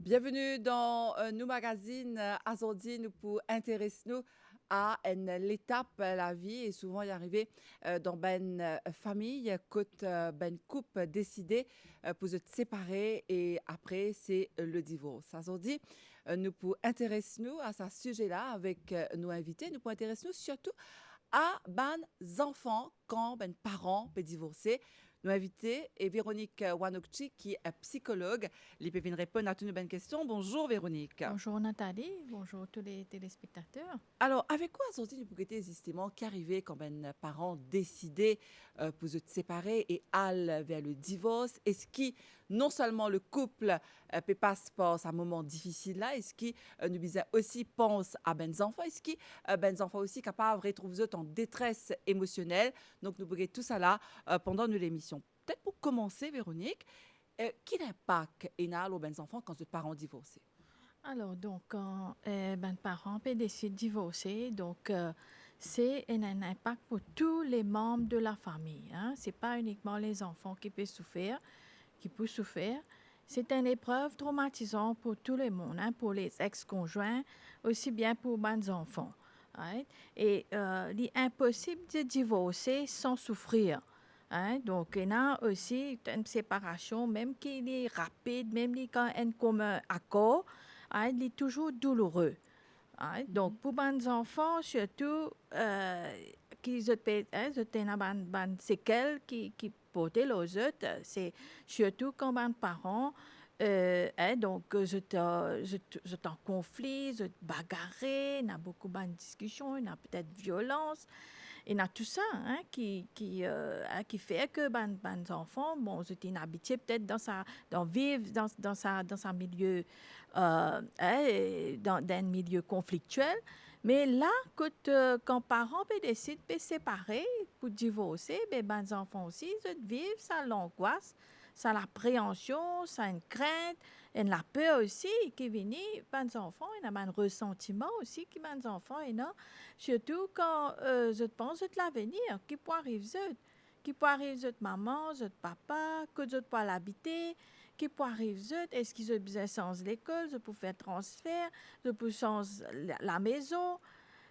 Bienvenue dans nous magazine aujourd'hui nous pour intéresser nous à l'étape la vie et souvent y arriver dans ben famille côte ben couple décidé pour se séparer et après c'est le divorce. Aujourd'hui nous pour intéresser nous à ce sujet là avec nos invités nous pour intéresser nous surtout à ben enfants quand ben parents peuvent divorcer. Nous invité est Véronique Wanokchi qui est psychologue. Elle peut venir répondre à toutes nos bonnes questions. Bonjour Véronique. Bonjour Nathalie, bonjour tous les téléspectateurs. Alors, avec quoi sorti du bouquet justement qu'arriver quand ben parents décident pour se séparer et aller vers le divorce? Est-ce qui non seulement le couple peut passer par un moment difficile là, est-ce qui nous disait aussi pense à ben enfants? Est-ce qui ben enfants aussi capables de retrouver en détresse émotionnelle? Donc nous bouquet tout ça là pendant nous l'émission. Peut-être pour commencer, Véronique, quel impact a aux ben enfants quand les parents divorcent? Alors, donc, quand ben, parents peuvent décider de divorcer, donc, c'est un impact pour tous les membres de la famille. Hein. Ce n'est pas uniquement les enfants qui peuvent souffrir, qui peuvent souffrir. C'est une épreuve traumatisante pour tout le monde, hein, pour les ex-conjoints, aussi bien pour les enfants. Right? Et il est impossible de divorcer sans souffrir. Hein? Donc, il y a aussi une séparation, même qui est rapide, même quand il y a un commun accord, hein, il est toujours douloureux. Hein? Donc, pour les enfants, surtout, qui ont séquelles qui portent les autres, c'est surtout quand les parents, hein, donc, je en conflit, je bagarré, il y a beaucoup de discussions, il y a peut-être violence. Il y a tout ça hein, qui fait que les enfants, bon, ils sont habitués peut-être dans vivre dans un milieu, dans un milieu conflictuel. Mais là, quand parents décident de se séparer pour divorcer, les enfants aussi, ils vivent ça l'angoisse, ça l'appréhension, ça une crainte, et la peur aussi qui vient, les enfants, il y a un ressentiment aussi qui les enfants, et non, surtout quand je pense de l'avenir, qui peut arriver, qui peut arriver de maman, de papa, que je peux l'habiter, qui peut arriver, est-ce qu'ils ont besoin de changer l'école, je peux faire transfert, je peux changer la maison,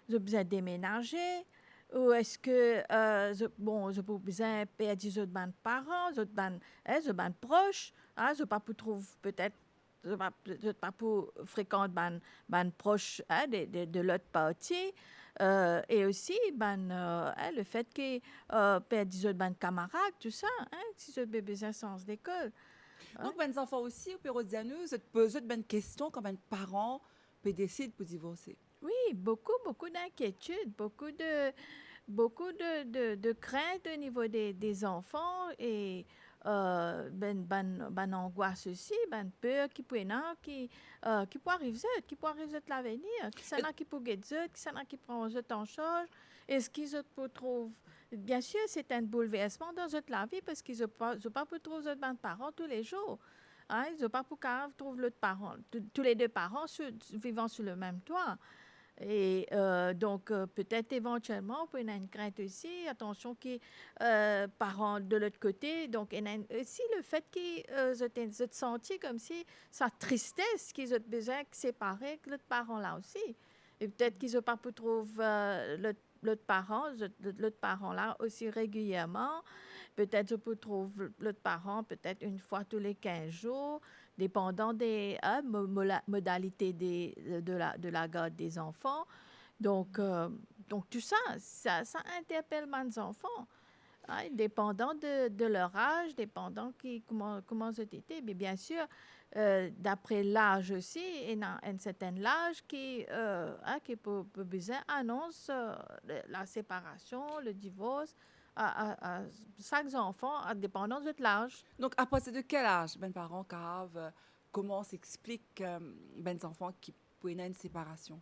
je peux besoin déménager, ou est-ce que, je peux besoin de perdre des autres parents, des autres proches, hein, je pas pour trouver peut-être je pas pour fréquenter ban proche hein, de l'autre partie et aussi hein, le fait que perdre des autres camarades tout ça hein, si ce bébé sens d'école hein. Donc, ben enfants aussi, au Pérou nous, se poser de bonnes questions quand ben parents peut décider pour divorcer. Oui, beaucoup d'inquiétudes, beaucoup de craintes au niveau des enfants et ben angoisse aussi, ben peur qui peut non, qui peut arriver, de l'avenir, qui s'en Et a qui peut guérir, qui s'en a qui prend eux en charge. Est-ce qu'ils peut trouver bien sûr, c'est un bouleversement dans la vie parce qu'ils ne pas pour trouver leurs parents tous les jours. Hein, ils ne pas pour trouver l'autre parent, tous les deux parents vivant sur le même toit. Et donc, peut-être éventuellement, il y a une crainte aussi, attention, qui parents de l'autre côté. Donc, il y a aussi le fait qu'ils se sentent comme si sa tristesse qu'ils ont besoin de séparer que l'autre parent là aussi. Et peut-être qu'ils n'ont pas pu trouver l'autre parent là aussi régulièrement. Peut-être je peux trouver l'autre parent peut-être une fois tous les 15 jours dépendant des modalités de la garde des enfants. Donc tout ça, ça interpelle mes enfants. Hein, dépendant de leur âge, dépendant comment c'était. Mais bien sûr, d'après l'âge aussi, il y a un certain âge qui peut besoin annonce la séparation, le divorce à chaque enfant, dépendant de l'âge. donc, à partir de quel âge ben parents cave comment s'explique ben enfants qui pour une séparation?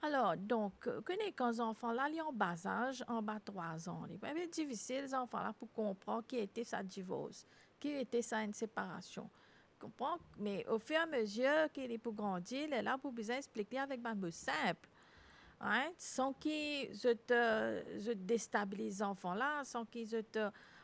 Alors, donc, quand les enfants là, ils sont en bas âge, en bas de 3 ans, c'est un peu difficile, les enfants là, pour comprendre qui était sa divorce, qui était sa une séparation. Comprends? Mais au fur et à mesure qu'il est pour grandir, il est là pour bien expliquer avec un mot simple. Hein? Sans qu'ils je déstabilise les enfants là, sans qu'ils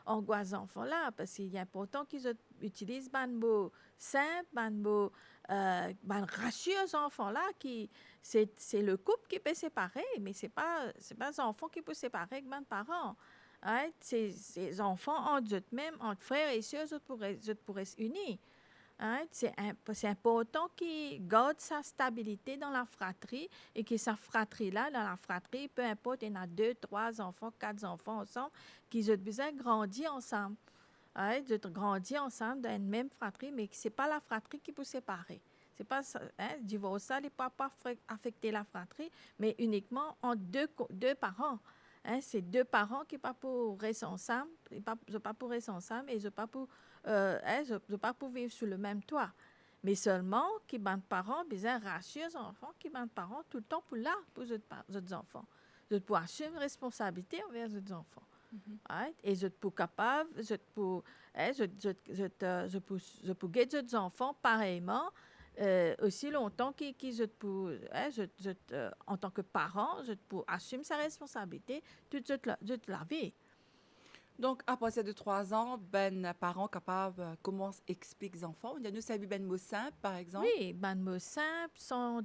angoisse enfant là parce qu'il est important qu'ils utilisent ban mot simple, ban mot ban rassure enfants là qui c'est le couple qui peut séparer mais c'est pas les enfants qui peuvent séparer avec ban parents. Hein? Ces enfants entre eux-mêmes, entre frères et sœurs, ils pourraient s'unir. Hein, c'est important qu'il garde sa stabilité dans la fratrie et que sa fratrie-là, dans la fratrie, peu importe, il y en a 2, 3 enfants, 4 enfants ensemble, qu'ils ont besoin de grandir ensemble. Hein, de grandir ensemble dans une même fratrie, mais ce n'est pas la fratrie qui peut séparer. C'est pas ça, hein, divorce, ça ne peut pas affecter la fratrie, mais uniquement entre deux parents. Hein, c'est deux parents qui ne pas pour rester ensemble, ils ne pas pour rester ensemble et ils ne pas pour pas pour vivre sous le même toit. Mais seulement qui ban parents besoin rassurer les enfants qui ban parents tout le temps pour là pour les autres enfants. Ils pour assumer responsabilité envers les autres enfants. Right? Et je pour capable, je pour guider les enfants pareillement aussi longtemps en tant que parent, je pour assumer sa responsabilité toute la vie. Donc, à partir de 3 ans, ben parents capables commencent expliquer aux enfants. Il y a nous salut ben mot simple, par exemple. Oui, ban mot simple, sans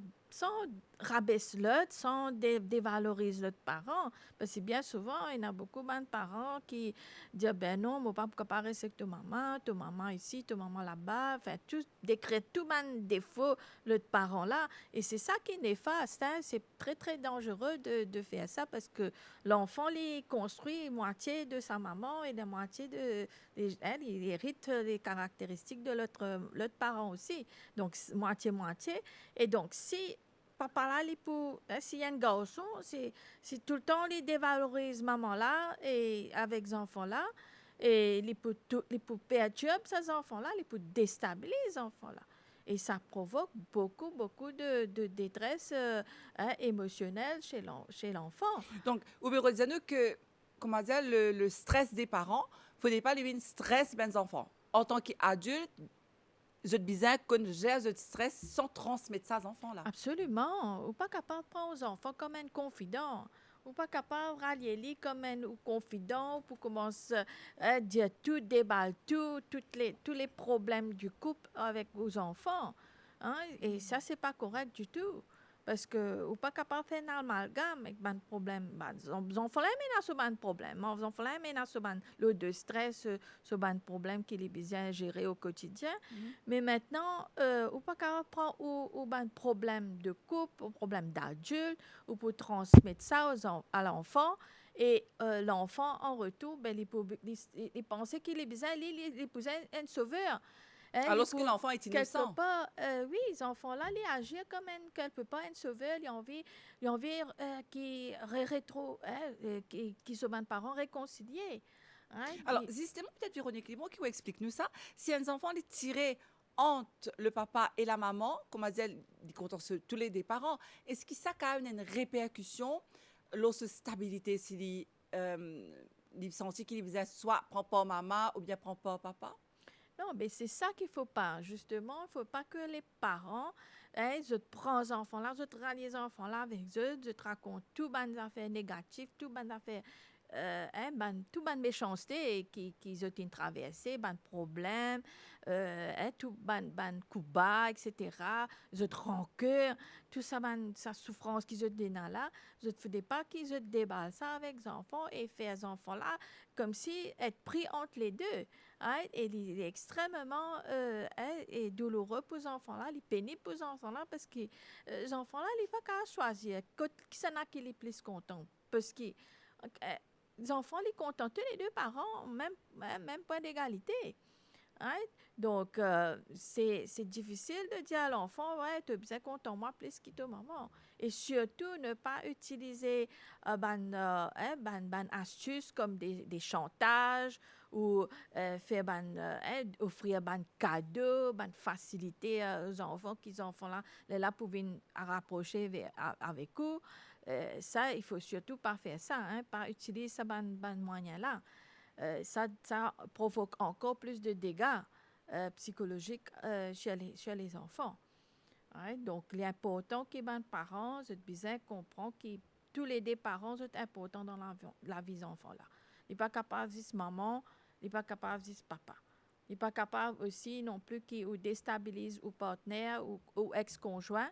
rabaisser l'autre, sans dévaloriser l'autre parent. Parce que bien souvent, il y a beaucoup de parents qui disent ben non, mon papa ne pas rester avec ta maman ici, ta maman là-bas. Enfin, tout décrète tout les défauts l'autre parent là. Et c'est ça qui est néfaste. Hein? C'est très, très dangereux de faire ça parce que l'enfant, il construit moitié de sa maman et la moitié il hérite les caractéristiques de l'autre parent aussi. Donc, moitié-moitié. Et donc, si papa là, s'il y a un garçon, c'est tout le temps, il dévalorise maman là et avec les enfants là. Et il peut perturber ces enfants là, il peut déstabiliser les enfants là. Et ça provoque beaucoup, beaucoup de détresse émotionnelle chez l'enfant. Donc, vous pouvez dire que, comment dire, le stress des parents, il ne faut pas lui stress des enfants. En tant qu'adulte, je te disais qu'on gère ce stress sans transmettre ça aux enfants là. Absolument. Ou pas capable de prendre aux enfants comme un confident. Ou pas capable de rallier lui comme un confident pour commencer à dire tout, déballe tout, tous les problèmes du couple avec vos enfants. Hein? Et ça, c'est pas correct du tout. Parce que ou pas capable de faire un amalgame avec un problème. Les enfants là, mais un problème. Les enfants là, mais le de stress, ce problème qu'il est besoin de gérer au quotidien. Mais maintenant, ou pas capable de prendre ou un problème de couple, un problème d'adulte, ou pour transmettre ça à l'enfant. Et l'enfant, en retour, ben, il pensait qu'il est besoin, il besoin un sauveur. Hein, Alors que l'enfant est innocent. Quelque part, oui, les enfants-là, ils agissent comme quelque part un sauveur. Ils ont envie qui se battent parents réconciliés. Hein, Alors, justement, peut-être Véronique Limon qui vous explique nous ça. Si un enfant est tiré entre le papa et la maman, comme on dit, il compte sur tous les deux parents, est-ce que ça a une répercussion lorsque stabilité, s'il sentit qu'il faisait soit prend pas maman ou bien prend pas papa? Non, mais c'est ça qu'il ne faut pas. Justement, il ne faut pas que les parents, je te prends les enfants-là, je te rallie les enfants-là avec eux, je te raconte tout les affaires négatives, tout les affaires, tout les méchanceté qu'ils ont traversées, les problèmes, tout les coups bas, etc. Je te rancœur, tout ça, sa souffrance qu'ils ont donné là, je ne te faisais pas qu'ils ont déballé ça avec les enfants et faire les enfants-là comme si être pris entre les deux. Hein, et il est extrêmement et douloureux pour les enfants-là, il est pénible pour les enfants-là parce que les enfants-là, ils ne peuvent pas choisir qui s'en a qui est plus content. Parce que les enfants, ils sont contents, tous les deux parents, même point d'égalité. Hein? Donc, c'est difficile de dire à l'enfant, ouais, tu es bien content, moi, plus que ta maman. Et surtout, ne pas utiliser astuces comme des chantages ou offrir des cadeaux, des facilités aux enfants, qu'ils enfants là pour venir rapprocher avec eux. Ça, il faut surtout pas faire ça, hein, pas utiliser ce moyen-là. Ça provoque encore plus de dégâts psychologiques chez les enfants. Ouais, donc, il est important que les parents comprennent que tous les deux parents sont importants dans la vie des enfants. Là. Il n'est pas capable de dire maman, il n'est pas capable de dire papa. Il n'est pas capable aussi non plus qu'il déstabilise ou partenaire ou ex-conjoint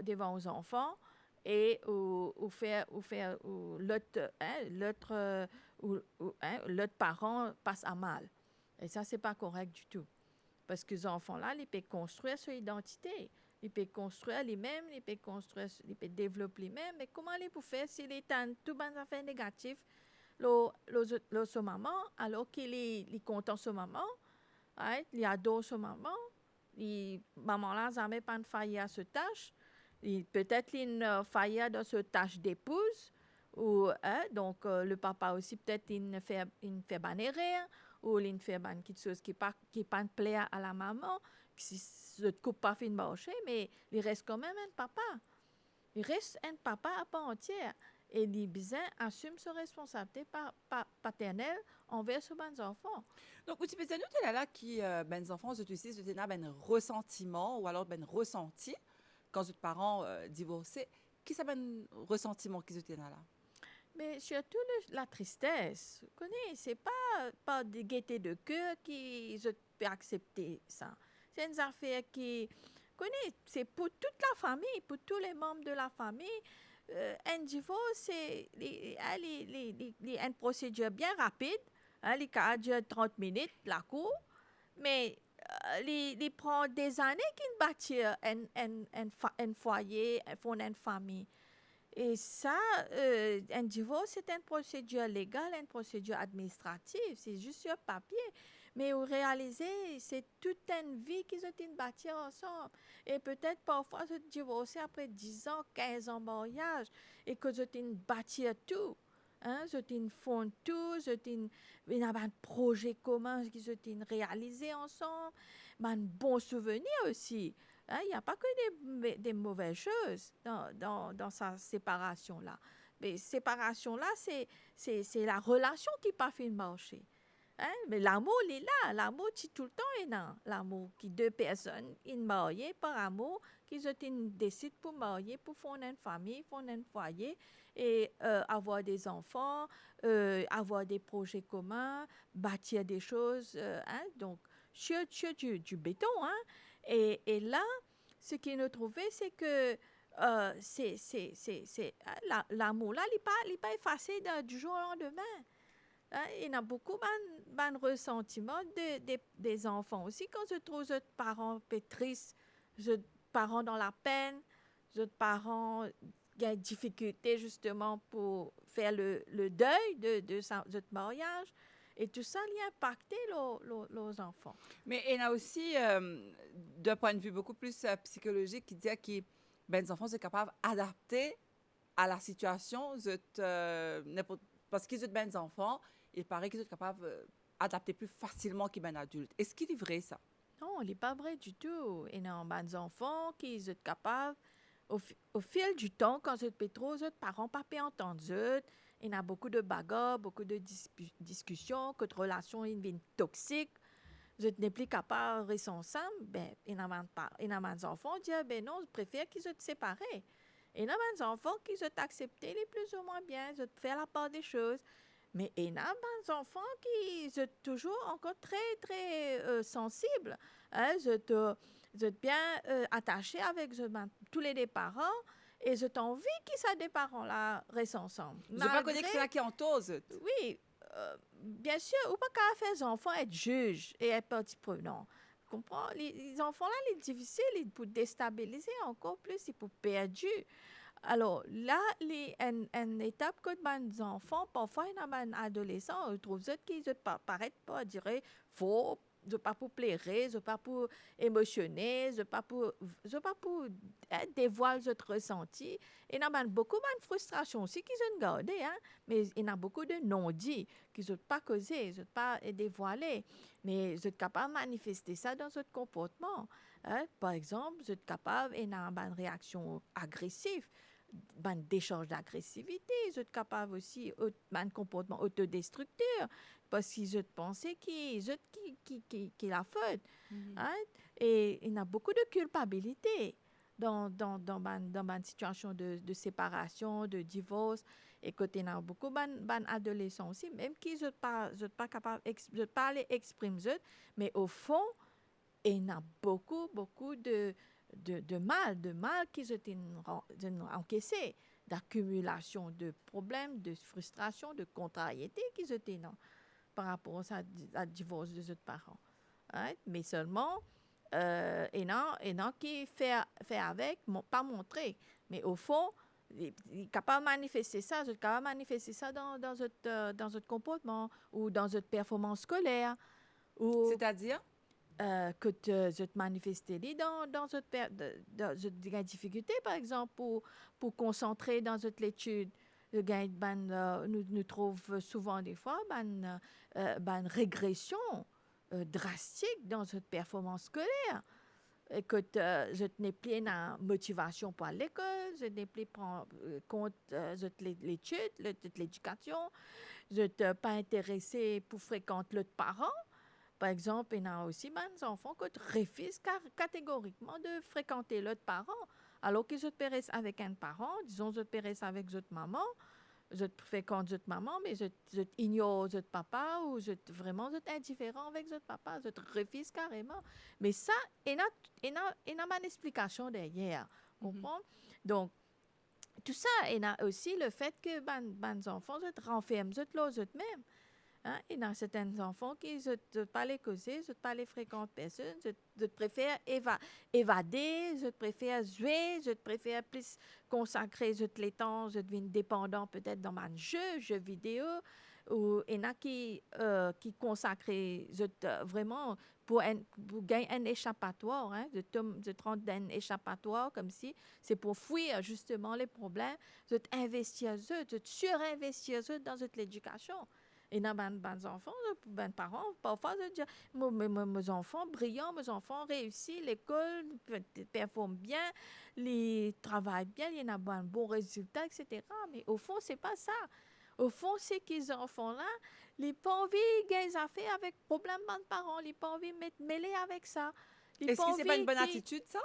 devant aux enfants et ou l'autre l'autre parent passe à mal. Et ça, c'est pas correct du tout. Parce que les enfants-là, ils peuvent construire leur identité. Ils peuvent construire les-mêmes, ils peuvent construire, ils peuvent développer les-mêmes. Mais comment ils peuvent faire s'ils ont tout bon affaires négatifs, le maman, alors qu'il est content sur maman, right? Il adore son maman, maman-là, jamais pas une faille à ce tâche. Peut-être une faille dans ce tâche d'épouse. Ou, donc, le papa aussi, peut-être, il fait rire. Ou il fait quelque chose qui pas plaît à la maman. Si ne coupe pas fin marché, mais il reste quand même un papa. Il reste un papa à part entière. Et les besoins assument sa responsabilité paternelle envers ses enfants. Donc, tu peux dire, nous, là qui, ben, enfants, utilisent ben ressentiment ou alors ben ressenti quand les parents divorcés. Qui ça ben ressentiment qu'ils ont là? Mais surtout la tristesse. Vous connaissez, c'est pas de gaieté de cœur qui je peux accepter ça. C'est une affaire qui, connaissez, c'est pour toute la famille, pour tous les membres de la famille. Un divorce, c'est une procédure bien rapide. Les cas dure 30 minutes, la cour. Mais il prend des années qu'ils bâtir un foyer, font une famille. Et ça, un divorce, c'est une procédure légale, une procédure administrative. C'est juste sur papier. Mais au réaliser, c'est toute une vie qu'ils ont bâtie ensemble. Et peut-être parfois, se divorcer après 10 ans, 15 ans de mariage. Et que ils ont bâti tout. Hein? Ils font tout. Ils ont un projet commun qu'ils ont réalisé ensemble. Un bon souvenir aussi. Hein, il n'y a pas que des mauvaises choses dans sa séparation-là. Mais séparation-là, c'est la relation qui n'a pas fait marcher. Hein? Mais l'amour, il est là. L'amour, tout le temps est là. L'amour qui deux personnes, ils marient par amour, qu'ils décident pour marier, pour fonder une famille, fonder un foyer et avoir des enfants, avoir des projets communs, bâtir des choses. Hein? Donc, sur du béton, hein? Et là, ce qui nous trouvait, c'est que l'amour là, il n'est pas effacé du jour au lendemain. Hein? Il y a beaucoup de ressentiments des enfants aussi. Quand je trouve les parents tristes, les parents dans la peine, les parents qui ont des difficultés justement pour faire le deuil de notre mariage. Et tout ça, il a impacté les enfants. Mais il y a aussi, d'un point de vue beaucoup plus psychologique, qui dit que ben, les enfants sont capables d'adapter à la situation. Parce qu'ils sont ben enfants, il paraît qu'ils sont capables d'adapter plus facilement qu'un adulte. Est-ce qu'il est vrai, ça? Non, il n'est pas vrai du tout. Il y a des enfants qui sont capables, au fil du temps, quand ils sont trop, les parents ne peuvent pas entendre. Il y a beaucoup de bagarres, beaucoup de discussions, que les relations deviennent toxiques. Je n'ai plus capable de rester ensemble. Ben, il y a des enfants qui disent, ben non, je préfère qu'ils se séparent. Il y a des enfants qui sont acceptés les plus ou moins bien, ils faire la part des choses. Mais il y a des enfants qui sont toujours encore très, très sensibles. Hein? Ils sont bien attachés avec tous les deux parents. Et j'ai envie que ces deux parents-là restent ensemble. Je ne pas connaître que c'est là qui entoure. Oui, bien sûr, ou pas qu'à faire les enfants être juges et être partie prenante. Comprends? Les enfants-là, c'est difficile pour déstabiliser encore plus, c'est pour perdre. Alors là, une étape que les enfants, parfois, il y a des adolescents, ils trouvent qu'ils ne paraissent pas dire faux. Je pas pour plaire, je pas pour émotionner, je pas pour dévoiler votre ressenti. Il y a beaucoup de frustration aussi qui sont gardées, hein? Mais il y a beaucoup de non-dits qui ne sont pas causés, ne sont pas dévoilés. Mais vous êtes capable de manifester ça dans votre comportement. Hein? Par exemple, vous êtes capable d'avoir une réaction agressive, d'échange d'agressivité, vous êtes capable aussi d'un comportement autodestructeur parce qu'ils pensent qu'ils la faute. Hein? Et il y a beaucoup de culpabilité dans une situation de séparation, de divorce. Écoute, il y a beaucoup d'adolescents aussi, même qui ne sont pas capables de parler, exprimer, mais au fond, il y a beaucoup de mal qu'ils ont encaissé, d'accumulation de problèmes, de frustration, de contrariétés qu'ils ont par rapport à divorce de leurs parents. Hein? Mais seulement, il y en a qui fait avec, pas montrer. Mais au fond, il est capable de manifester ça, dans votre comportement ou dans votre performance scolaire. Ou C'est-à-dire? que je te manifester dans une difficulté, par exemple, pour concentrer dans cette étude. Nous trouvons souvent des fois une régression drastique dans cette performance scolaire. Écoute, je n'ai plus la motivation pour l'école, je n'ai plus compte l'étude, l'éducation, je n'ai pas intéressé pour fréquenter l'autre parent. Par exemple, il y a aussi des enfants qui refusent catégoriquement de fréquenter l'autre parent, alors qu'ils se périssent avec un parent, disons, je périsse avec votre maman, je fréquente votre maman, mais je ignore votre papa ou je vraiment indifférent avec votre papa, je refuse carrément. Mais ça, il y a une explication derrière, comprends? Donc, tout ça, il y a aussi le fait que les enfants se renferment eux-mêmes. Hein? Il y a certains enfants qui ne pas les causer, ne pas les fréquenter personne, je préfère évader, je préfère jouer, je préfère plus consacrer les temps, je deviens dépendant peut-être dans un jeu vidéo, ou il y en a qui consacrent vraiment pour gagner un échappatoire, hein, de rendre un échappatoire comme si c'est pour fuir justement les problèmes, de investir, de surinvestir dans l'éducation. Et dans mes enfants, mes parents, parfois, je dis, mes enfants brillants, mes enfants réussissent, l'école performe bien, ils travaillent bien, il y a un bon résultat, etc. Mais au fond, ce n'est pas ça. Au fond, c'est que ces enfants-là, ils n'ont pas envie de gagner des affaires avec problème de parents, ils n'ont pas envie de mettre mêlés avec ça. Est-ce que ce n'est pas une bonne attitude, ça?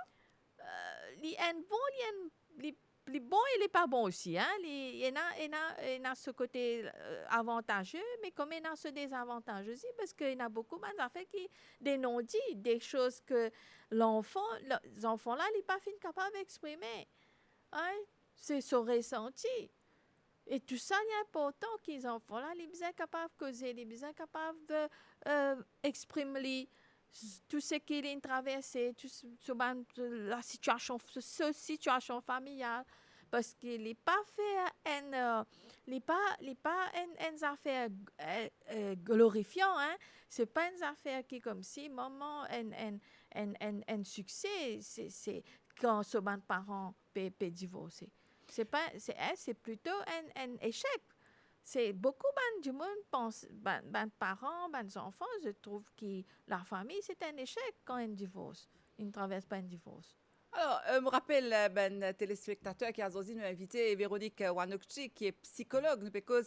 Il y a un bon, les bons et les pas bons aussi. Hein? Il y a ce côté avantageux, mais comme il y a ce désavantage aussi, parce qu'il y a beaucoup d'affaires qui dénoncent des choses que les enfants-là, ils ne sont pas capables d'exprimer. Hein? C'est son ressenti. Et tout ça, il est important que les enfants-là, ils sont capables de causer, ils sont capables d'exprimer tout ce qu'ils ont traversé, la situation familiale, parce qu'il n'est pas fait une affaire glorifiante, hein? C'est pas une affaire qui est comme si maman un succès, c'est quand ce parent peut divorcer. C'est plutôt un échec. C'est beaucoup du monde pense, parents, enfants, je trouve que la famille, c'est un échec quand un divorce. Ils ne traversent pas un divorce. Alors, je me rappelle, téléspectateur qui a nous invité Véronique Wanokchi, qui est psychologue, parce que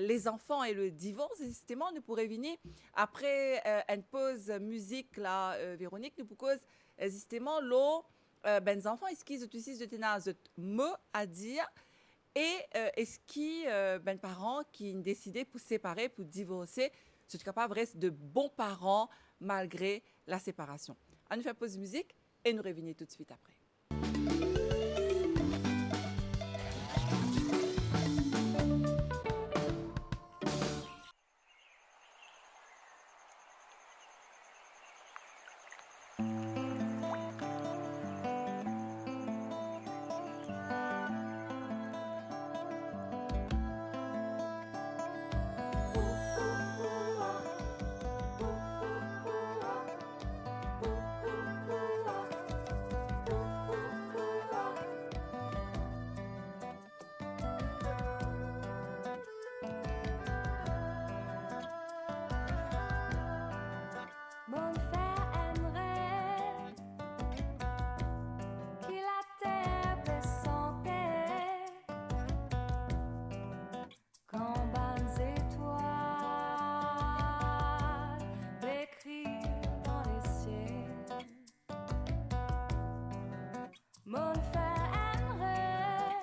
les enfants et le divorce, justement, nous pourrions venir après une pause musique, là, Véronique, nous pourrions justement, les enfants, est-ce qu'ils utilisent de mots à dire? Et est-ce que les parents qui ont décidé pour se séparer, pour divorcer, sont capables de rester de bons parents malgré la séparation? On nous fait pause musique et nous revenons tout de suite après. Mon fait un rêve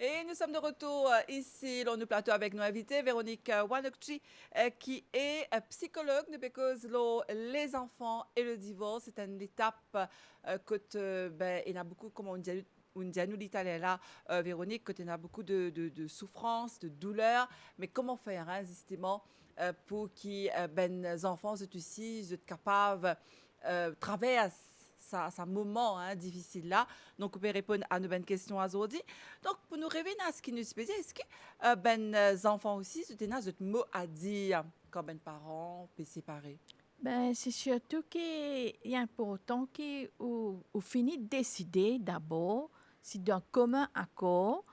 Et nous sommes de retour ici, dans le plateau avec nos invités, Véronique Wanokchi, qui est psychologue de Because les enfants et le divorce. C'est une étape il y en a beaucoup, comme on dit nous l'italien là, Véronique, que tu as beaucoup de souffrance, de douleur, mais comment faire, hein, justement, pour que les enfants soient aussi capables de traverser sa moment hein, difficile là. Donc, on peut répondre à nos bonnes questions aujourd'hui. Donc, pour nous revenir à ce qui nous se passe, est-ce que enfants aussi, tu as des mots à dire quand ben parents peuvent séparer? Ben, c'est surtout qu'il est important qu'on finisse de décider d'abord si d'un commun accord,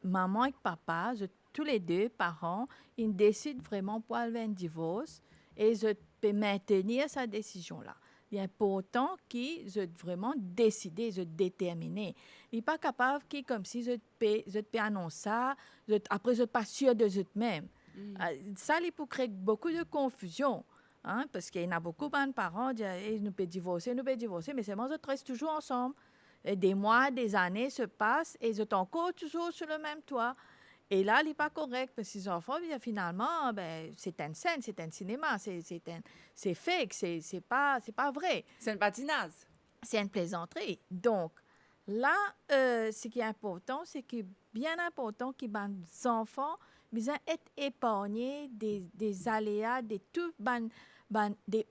maman et papa, tous les deux parents, ils décident vraiment pour aller un divorce et je peux maintenir sa décision-là. Il est important qu'ils soient vraiment décidés, je déterminés. Il n'est pas capable qu'ils, comme si je peux annoncer ça, après je ne suis pas sûr de eux-mêmes. Ça, il peut créer beaucoup de confusion. Hein, parce qu'il y en a beaucoup de parents qui disent nous pouvons divorcer, mais seulement ils restent toujours ensemble. Et des mois, des années se passent et ils sont encore toujours sur le même toit. Et là, il n'est pas correct parce que les enfants, bien, finalement, ben, c'est une scène, c'est un cinéma, c'est fake, c'est pas vrai. C'est une patinage. C'est une plaisanterie. Donc, là, ce qui est important, c'est que bien important que les enfants puissent être épargnés des aléas, des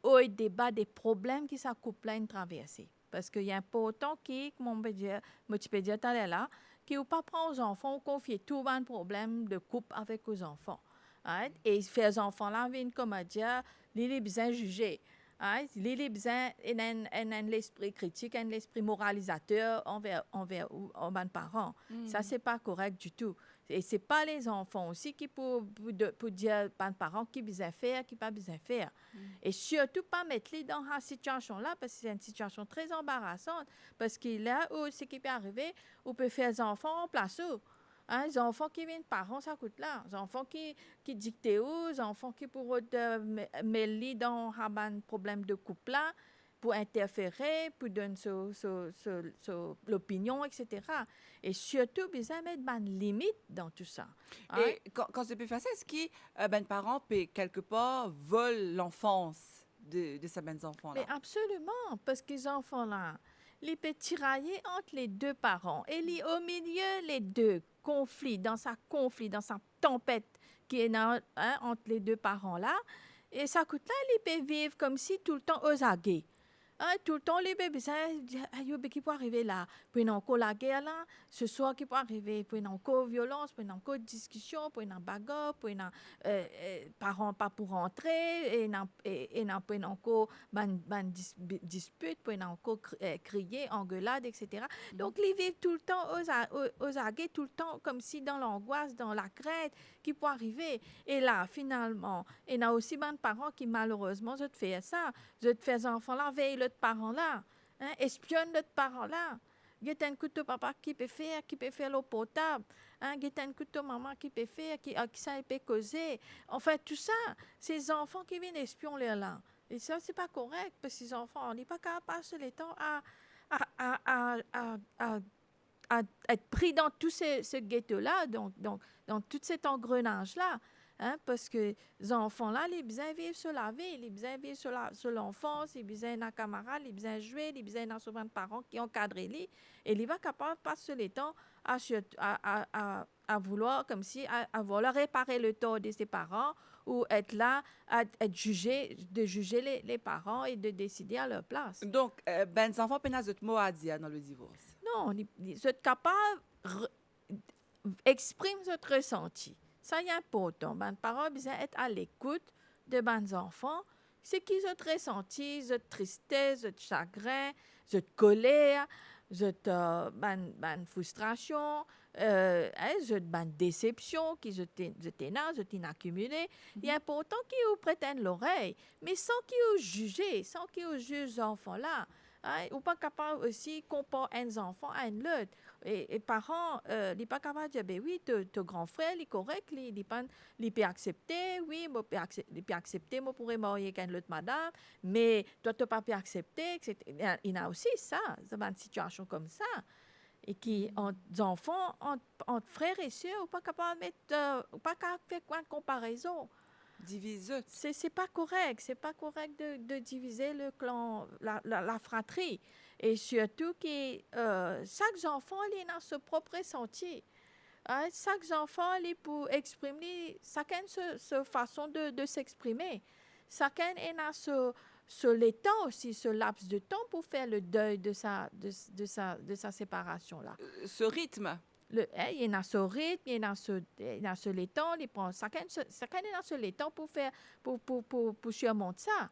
hauts et des bas, des problèmes qui s'accouplent de traverser. Parce qu'il est important que, comme on peut dire, tu peux dire, là, qu'on ne pas prendre aux enfants ou confier tout un problème de couple avec les enfants. Right? Et faire les enfants là, comme dire, ils sont bien jugés. Les besoin un l'esprit critique, un l'esprit moralisateur envers les parents. Ça, c'est pas correct du tout. Et c'est pas les enfants aussi qui pour dire aux parents qui besoin faire, qui pas besoin faire. Et surtout pas mettre les dans cette situation-là parce que c'est une situation très embarrassante. Parce que là, ce qui peut arriver, on peut faire les enfants en place où. Les enfants qui viennent parents, ça coûte là. Les enfants qui dictent les enfants qui pourraient mêler dans un problème de couple là, pour interférer, pour donner l'opinion, etc. Et surtout, besoin de mettre une limite dans tout ça. Hein? Et quand c'est plus facile, est-ce que parents peut quelque part volent l'enfance de ces bons enfants-là? Mais absolument, parce que les enfants-là, les peuvent tirailler entre les deux parents et au milieu, les deux conflit, dans sa tempête qui est entre les deux parents-là. Et ça coûte là, ils peuvent vivre comme si tout le temps aux aguets. Hein, tout le temps, les bébés, qui peut arriver là, puis il y a encore la guerre là, ce soir qui peut arriver, puis il y a encore violence, puis il y a encore discussion, puis il y a bagarre, puis il y a parents pas pour rentrer, et il y a encore dispute, puis il y a encore crier, engueulade, etc. Donc, ils vivent tout le temps aux aguets, tout le temps comme si dans l'angoisse, dans la crainte qui peut arriver. Et là, finalement, il y a aussi des parents qui malheureusement, je te fais ça, je te fais enfants là, veille l'autre parent là, hein, espionne l'autre parent là. Il y a un couteau papa qui peut faire l'eau potable. Hein, il y a un couteau maman qui peut faire, qui ça peut causer. En fait, tout ça, ces enfants qui viennent espion là. Et ça, c'est pas correct parce que ces enfants, on n'est pas capable de passer le temps à être pris dans tout ce ghetto-là, dans tout cet engrenage-là. Hein, parce que les enfants-là, ils besoin vivre sur la vie, ils besoin vivre sur l'enfance, ils besoin d'un camarade, ils besoin jouer, ils besoin d'un souvent de parents qui encadrent les. Et ils vont capable de passer le temps à vouloir, comme si, à vouloir réparer le tort de ses parents ou être là, de juger les parents et de décider à leur place. Donc, les enfants peuvent d'autres mots à dire dans le divorce. Non, ils êtes capable d'exprimer votre ressenti. Ça est important. Les parents doivent être à l'écoute de leurs enfants. C'est qu'ils ont ressenti, de tristesse, de chagrin, de colère, de frustration, de déception, qu'ils ont accumulé. Il est important qu'ils vous prêtent l'oreille, mais sans qu'ils vous jugent, sans qu'ils vous jugent les enfants-là. Hein, ou pas capable aussi de comparer un enfant à un autre. Et parents, ils ne sont pas capables de dire, ben oui, ton grand frère, il est correct, il peut accepter, oui, il peut accepter, moi pourrais marier avec une autre madame, mais toi, tu n'as pas pu accepter, etc. Il y a aussi ça, une situation comme ça. et qui entre enfants, entre frères et sœurs, ou pas capable de mettre, ou pas capable de faire quoi de comparaison. Divise. C'est pas correct. C'est pas correct de diviser le clan, la fratrie. Et surtout que chaque enfant il a son propre ressenti. Hein. Chaque enfant il pour exprimer, chacun sa façon de s'exprimer. Chacun a le temps aussi, ce laps de temps pour faire le deuil de sa séparation là. Ce rythme. Il y en a ce rythme, il y en a ce le temps, chacun a ce le temps pour faire, pour surmonter ça.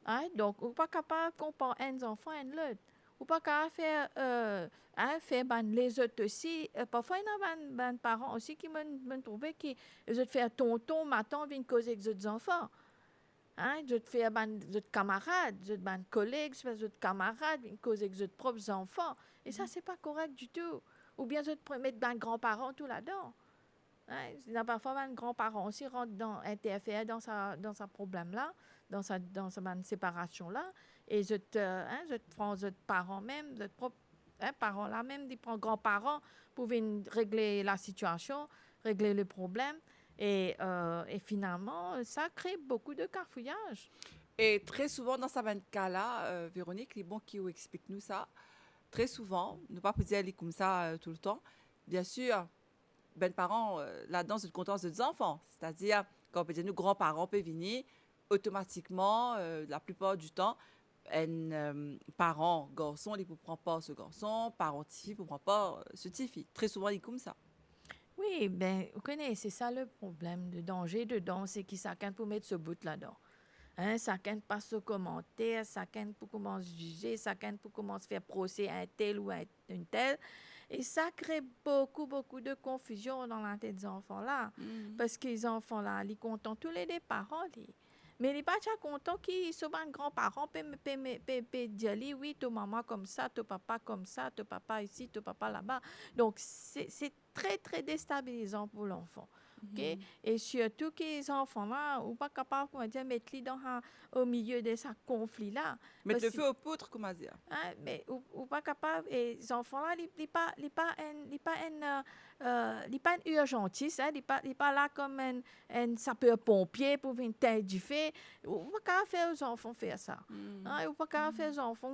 Hein? Donc, on n'est pas capable de comparer un enfant à l'autre. On n'est pas capable de faire les autres aussi. Parfois, il y a des parents aussi qui me trouvé qu'ils veulent faire tonton, matin, viennent causer avec les autres enfants. Hein? Je te fais des autres camarades, des collègues, des autres camarades, viennent causer avec les autres propres enfants. Et ça, c'est pas correct du tout. Ou bien je te mettre des grands-parents tout là-dedans. Hein? Parfois, un grands-parents aussi interfèrent dans sa problème-là, dans sa séparation-là. Et je te prends les parents même, les propres parents-là même, ils prennent grands-parents pour venir régler la situation, régler le problème. Et finalement, ça crée beaucoup de cafouillage. Et très souvent, dans ce cas-là, Véronique, les bons qui expliquent-nous ça, très souvent, ne pas dire aller comme ça tout le temps, bien sûr, ben parents, là-dedans, c'est une contence des enfants. C'est-à-dire, quand on peut dire nous, grands-parents peuvent venir, automatiquement, la plupart du temps, un parent garçon, il ne prend pas ce garçon, parent fille, il ne prend pas ce fille. Très souvent, il est comme ça. Oui, ben, vous connaissez, c'est ça le problème, le danger dedans, c'est que chacun peut mettre ce bout là-dedans. Hein, chacun passe ce commentaire, chacun peut commencer à juger, chacun peut commencer à faire procès à un tel ou à une telle. Et ça crée beaucoup, beaucoup de confusion dans la tête des enfants-là. Parce que les enfants-là, ils contentent tous les deux parents. Mais ils ne sont pas contents qu'ils soient grands-parents, peuvent dire oui, ton maman comme ça, ton papa comme ça, ton papa ici, ton papa là-bas. Donc, c'est très, très déstabilisant pour l'enfant. Okay? Et surtout que les enfants-là, ou pas capables de mettre les au milieu de ce conflit-là. Mettre le feu aux poutres, comment dire. Hein, mais ou pas capable, et les enfants-là, ils ne pas un urgentiste, hein, ils pas là comme un sapeur-pompier pour venir tête du fait. Ou pas capable faire aux enfants faire ça. Hein, ou pas capable faire aux enfants,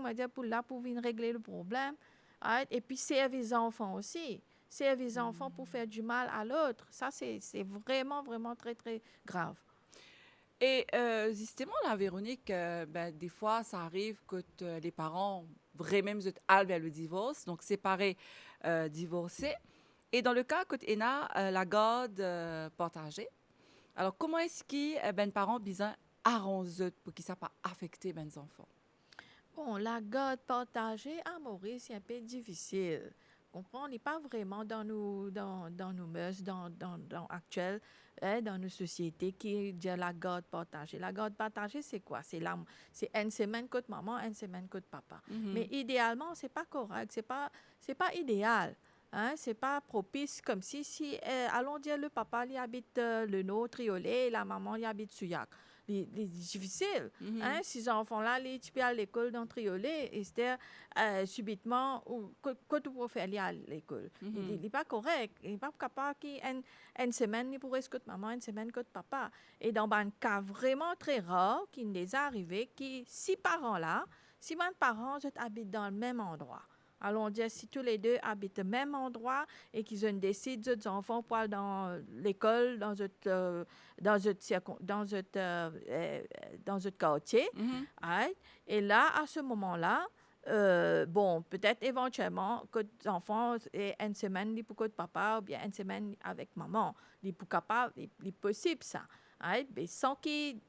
pour venir régler le problème. Hein, et puis servir les enfants aussi. Servir les enfants pour faire du mal à l'autre. Ça, c'est vraiment, vraiment très, très grave. Et justement, là, Véronique, des fois, ça arrive que les parents vraiment allent vers le divorce, donc séparés, divorcés. Et dans le cas que tu as la garde partagée, alors comment est-ce que les parents besoin arrangent pour qu'ils ne soient pas affectés les enfants? Bon, la garde partagée à Maurice, c'est un peu difficile. On n'est pas vraiment dans nos mœurs, actuelles, hein, dans nos sociétés qui dit la garde partagée. La garde partagée, c'est quoi? C'est une semaine côté maman, une semaine côté papa. Mais idéalement, c'est pas correct, c'est pas idéal. Hein, c'est pas propice comme si allons dire le papa il habite le nord Triolet et la maman il habite Souillac. C'est difficile. Hein, ces enfants-là, tu peux aller à l'école dans Triolet et c'est subitement, que tu peux faire aller à l'école. Il n'est pas correct. Il n'est pas capable qu'une semaine, il pourrait écouter maman, une semaine, écouter papa. Et dans un cas vraiment très rare, qui nous est arrivé, qui six parents-là, si mes parents habitent dans le même endroit. Allons dire si tous les deux habitent au même endroit et qu'ils ont décidé des enfants pour aller dans l'école dans un quartier. Right? Et là, à ce moment-là, bon, peut-être éventuellement que les enfants aient une semaine pour que papa ou bien une semaine avec maman. Il est possible ça. Right? Mais sans qu'il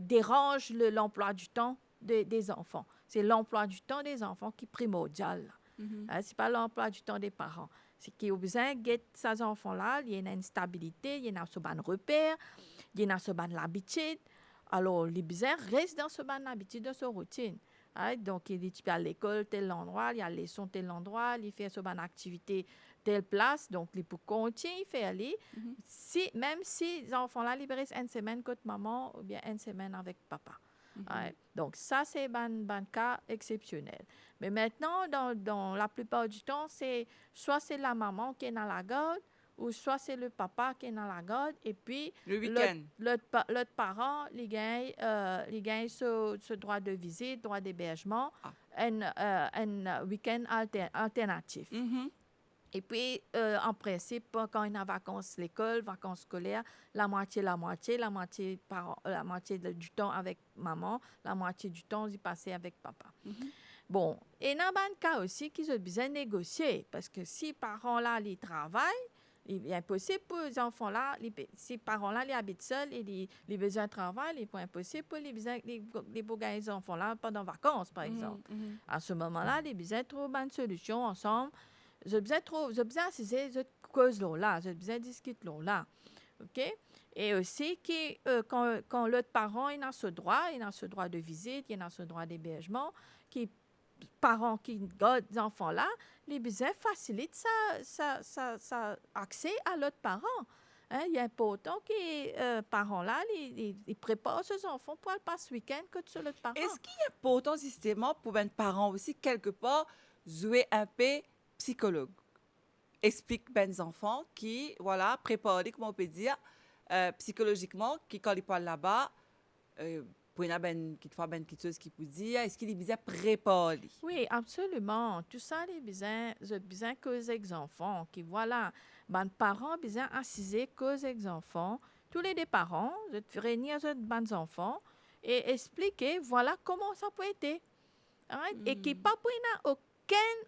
dérange l'emploi du temps des enfants. C'est l'emploi du temps des enfants qui est primordial. Ce n'est pas l'emploi du temps des parents. C'est qu'il y a besoin de ces enfants-là, il y a une stabilité, il y a un repère, il y a l'habitude. Alors, les besoins restent dans ce habitude, dans ce routine. Donc, il est à l'école, tel endroit, il y a les leçons, tel endroit, il fait ce activité, telle place. Donc, il peut continuer, il fait aller. Même si les enfants-là libèrent une semaine contre maman ou bien une semaine avec papa. Ouais. Donc, ça, c'est un cas exceptionnel. Mais maintenant, dans la plupart du temps, c'est soit c'est la maman qui est dans la garde, ou soit c'est le papa qui est dans la garde, et puis Le l'autre week-end. l'autre parent, il gagne ce droit de visite, droit d'hébergement, Ah. un week-end alternatif. Mhm. Et puis, en principe, quand il y a vacances l'école, vacances scolaires, la moitié du temps avec maman, la moitié du temps, il passait avec papa. Mhm. Bon, et dans un cas aussi qu'ils ont besoin de négocier, parce que si parents-là, ils travaillent, il est impossible pour les enfants-là, si parents-là, ils habitent seuls et ils besoin de travail, il est impossible pour les beaux gars, les enfants-là pendant vacances, par exemple. Mhm. Mhm. À ce moment-là, ils besoin de trouver une solution ensemble. Je besoin assister cette cause là, je besoin discuter là, ok? Et aussi quand l'autre parent il a ce droit, il a ce droit de visite, il a ce droit d'hébergement, qui parents qui gardent les enfants là, les besoins facilitent ça accès à l'autre parent. Hein, il est important que parents là, ils préparent ses enfants pour aller passer ce week-end que sur l'autre parent. Est-ce qu'il est important justement pour les parents aussi, quelque part, jouer un peu psychologue? Explique les enfants qui, voilà, préparent, comment on peut dire, psychologiquement, qui quand ils parlent là-bas, pour une ben qui fois ben quelque chose qui peut dire, est-ce qu'il est bien préparé? Oui, absolument. Tout ça, les besoin que les enfants, qui voilà, ben parents besoin assiser que les enfants, tous les deux parents, de réunir les ben enfants et expliquer voilà comment ça peut être. Hein, et qui Hmm. pas pour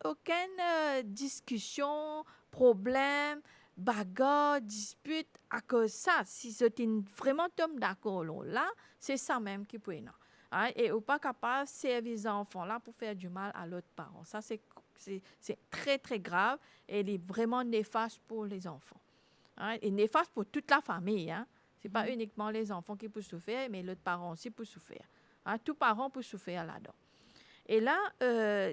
aucune discussion, problème, bagarre, dispute à cause de ça. Si c'est vraiment tombe d'accord là, c'est ça même qui peut être. Hein, et ou pas capable de servir les enfants là pour faire du mal à l'autre parent. Ça, c'est très, très grave et il est vraiment néfaste pour les enfants. Hein, et néfaste pour toute la famille. Hein. Ce n'est pas Mhm. uniquement les enfants qui peuvent souffrir, mais l'autre parent aussi peut souffrir. Hein, tout parent peut souffrir là-dedans. Et là,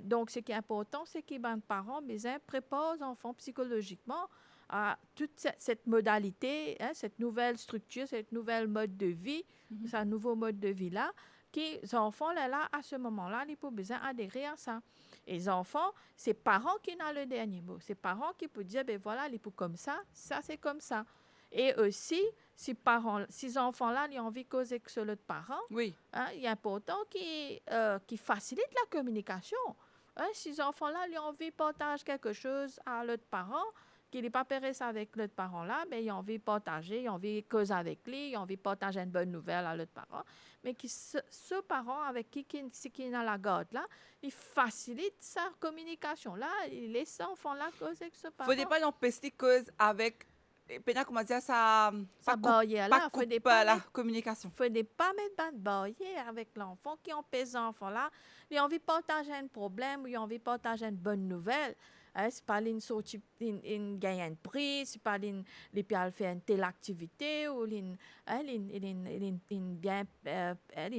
donc, ce qui est important, c'est que les parents préparent les enfants psychologiquement à toute cette modalité, hein, cette nouvelle structure, cette nouvelle mode de vie, Mhm. ce nouveau mode de vie-là, que les enfants, là, à ce moment-là, ils peuvent besoin adhérer à ça. Et les enfants, c'est parents qui ont le dernier mot. C'est parents qui peuvent dire, ben voilà, ils peuvent comme ça c'est comme ça. Et aussi, si les enfants-là ont envie de causer que l'autre parent, Oui. hein, il est important qu'ils facilitent la communication. Hein, si les enfants-là ont envie de partager quelque chose à l'autre parent, qu'il n'est pas ça avec l'autre parent-là, mais ils ont envie de partager, ils ont envie de causer avec lui, ils ont envie de partager une bonne nouvelle à l'autre parent. Mais ce parent avec qui est dans la garde, là, il facilite sa communication-là, il laisse l'enfant-là causer avec ce Faudrait parent. pas empêcher cause avec, peut-être comment dire ça, Sa pas barrière-là, il coupe ne faut pas la mettre communication. de barrière avec l'enfant qui empêche l'enfant là. Il a envie de partager un problème, il a envie de partager une bonne nouvelle. Hein, c'est pas une sortie, une gagne un prix, c'est pas une faire une telle activité ou bien,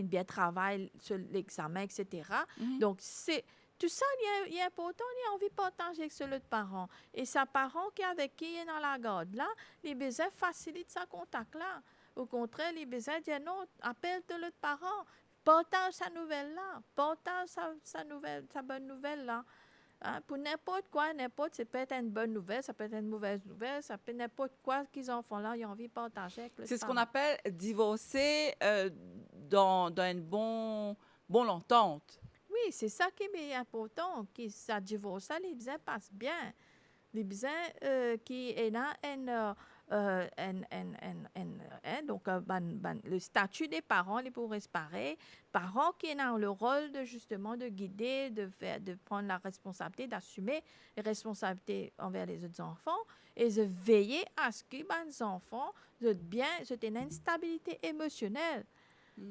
bien travail sur l'examen, etc. Mhm. Donc, c'est tout ça, il est important, il a envie de partager avec l'autre parent. Et sa parent qui est avec qui il est dans la garde là, les besoins facilitent ce contact-là. Au contraire, les besoins disent non, appelle l'autre parent, partage sa nouvelle-là, partage sa bonne nouvelle-là. Hein, pour n'importe quoi, ça peut être une bonne nouvelle, ça peut être une mauvaise nouvelle, ça peut être n'importe quoi qu'ils en font là, ils ont envie de partager avec l'autre C'est ce qu'on parent. appelle divorcer dans une bonne entente. Oui, c'est ça qui est important, que ça divorce, les besoins passent bien. Les besoins qui est là, donc le statut des parents les pour pareil. Parents qui ont le rôle de justement de guider, de prendre la responsabilité, d'assumer les responsabilités envers les autres enfants et de veiller à ce que les enfants aient une stabilité émotionnelle.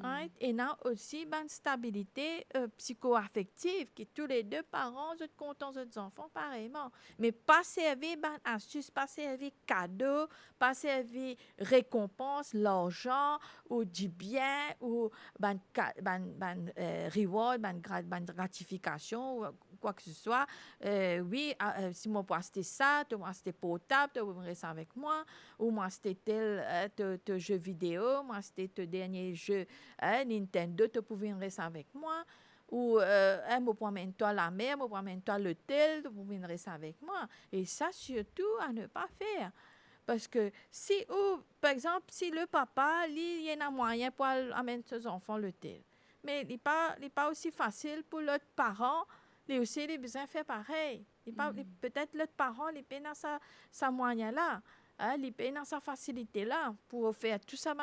Right? Et là aussi, une stabilité psycho-affective, que tous les deux parents sont contents des enfants pareillement. Mais pas servir astuce, pas servir cadeau, pas servir récompense, l'argent, ou du bien, ou reward, gratification, ou quoi que ce soit. Oui, si moi, pour acheter ça, tu vas acheter portable, tu vas rester avec moi. Ou moi, acheter tel jeu vidéo, moi, acheter tel dernier jeu Nintendo, tu pouvais rester avec moi. Ou moi, promène-toi la mer, moi, promène-toi l'hôtel, tu pouvais rester avec moi. Et ça, surtout, à ne pas faire. Parce que si, ou, par exemple, si le papa, il y a un moyen pour amener ses enfants à l'hôtel, mais il n'est pas aussi facile pour l'autre parent, lui aussi, il a besoin de faire pareil. Peut-être l'autre parent, il est dans sa moyen-là, il est dans sa facilité-là pour faire tout ça,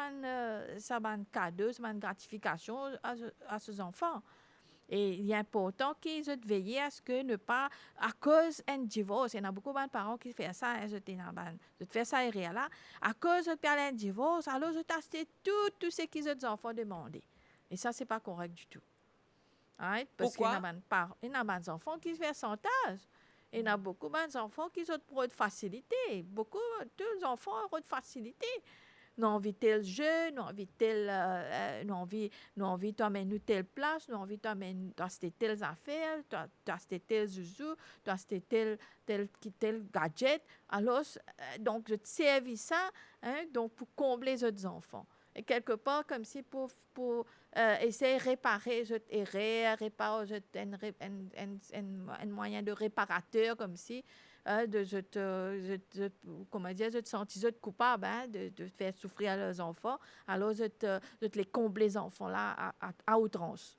ça cadeau, ça gratification à ses enfants. Et il est important qu'ils aient veillé à ce que ne pas, à cause d'un divorce, il y a beaucoup de parents qui font ça, de faire ça là, à cause d'un divorce, alors je t'achète tout ce qu'ils ont enfants demandé. Et ça, c'est pas correct du tout. Hein? Parce qu'il y Pourquoi? a des enfants qui font chantage. Il y a beaucoup d'enfants qui ont trop de facilité. Beaucoup d'enfants ont de facilité. Nous envie tel jeu, nous envie t'amener telle place, nous envie t'amener acheter telles affaires, acheter tel zouzou, acheter tel gadget. Alors, donc, je te servis ça, donc pour combler les autres enfants. Et quelque part, comme si pour essayer de réparer, réparer un moyen de réparateur, comme si, comment dire, je te sentis coupable de faire souffrir à leurs enfants, alors je te les combler les enfants là à outrance.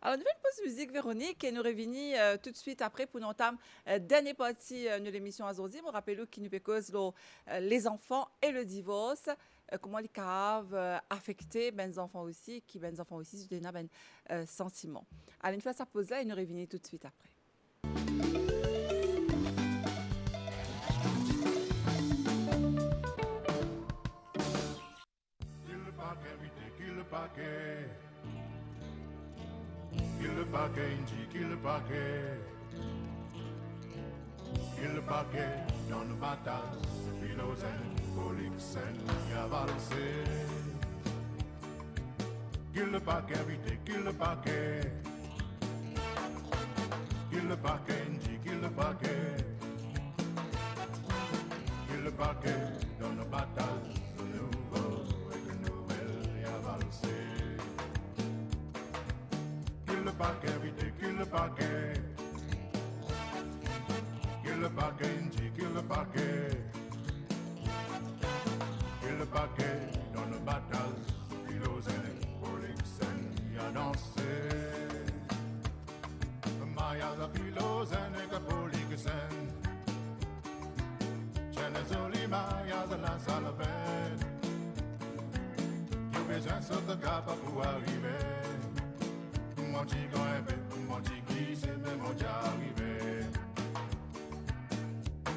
Alors, nous faisons une pause musique, Véronique, et nous revenons tout de suite après pour nous entamer dernière partie de l'émission Azordi. Je rappelle qui nous cause les enfants et le divorce, comment les caves affecter les enfants aussi, qui les enfants aussi se donnent sentiments. Alors, une fois ça pause là, et nous revenons tout de suite après. Kill le paquet, kill le paquet. Kill le paquet, dans le bataille, philosène, polixène, yavalancé. Kill le paquet, vite, kill le paquet. Kill le paquet, kill le paquet. Kill le paquet, dans le bataille, nouveau, et de nouvelles, yavalancé. Kill le paquet, vite, kill le paquet. Kill le paquet, kill le paquet. Kill le paquet, dans le bataille, philosène, polixène, y'a dansé. Maya la philosène et la polixène. Chenezoli, Maya la salavène. Qui besoin sur le cap pour arriver. Mon petit goût, mon petit glisse, mon petit arrivé.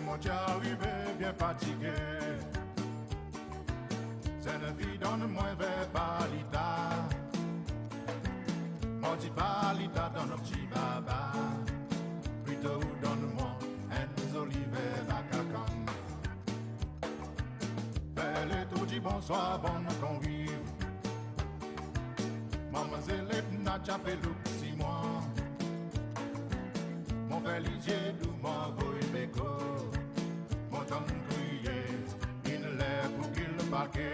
Mon petit arrivé, bien fatigué. C'est la vie dans le moins vers Balita. Mon petit Balita dans le petit baba. Plutôt donne-moi un olivier bacacan. Fais-le tout dit bonsoir, bonne convive. Mademoiselle n'a pas fait si moi. Mon velisier d'où m'envoie béco. Mon temps crié, il ne lève pour qu'il le paquet.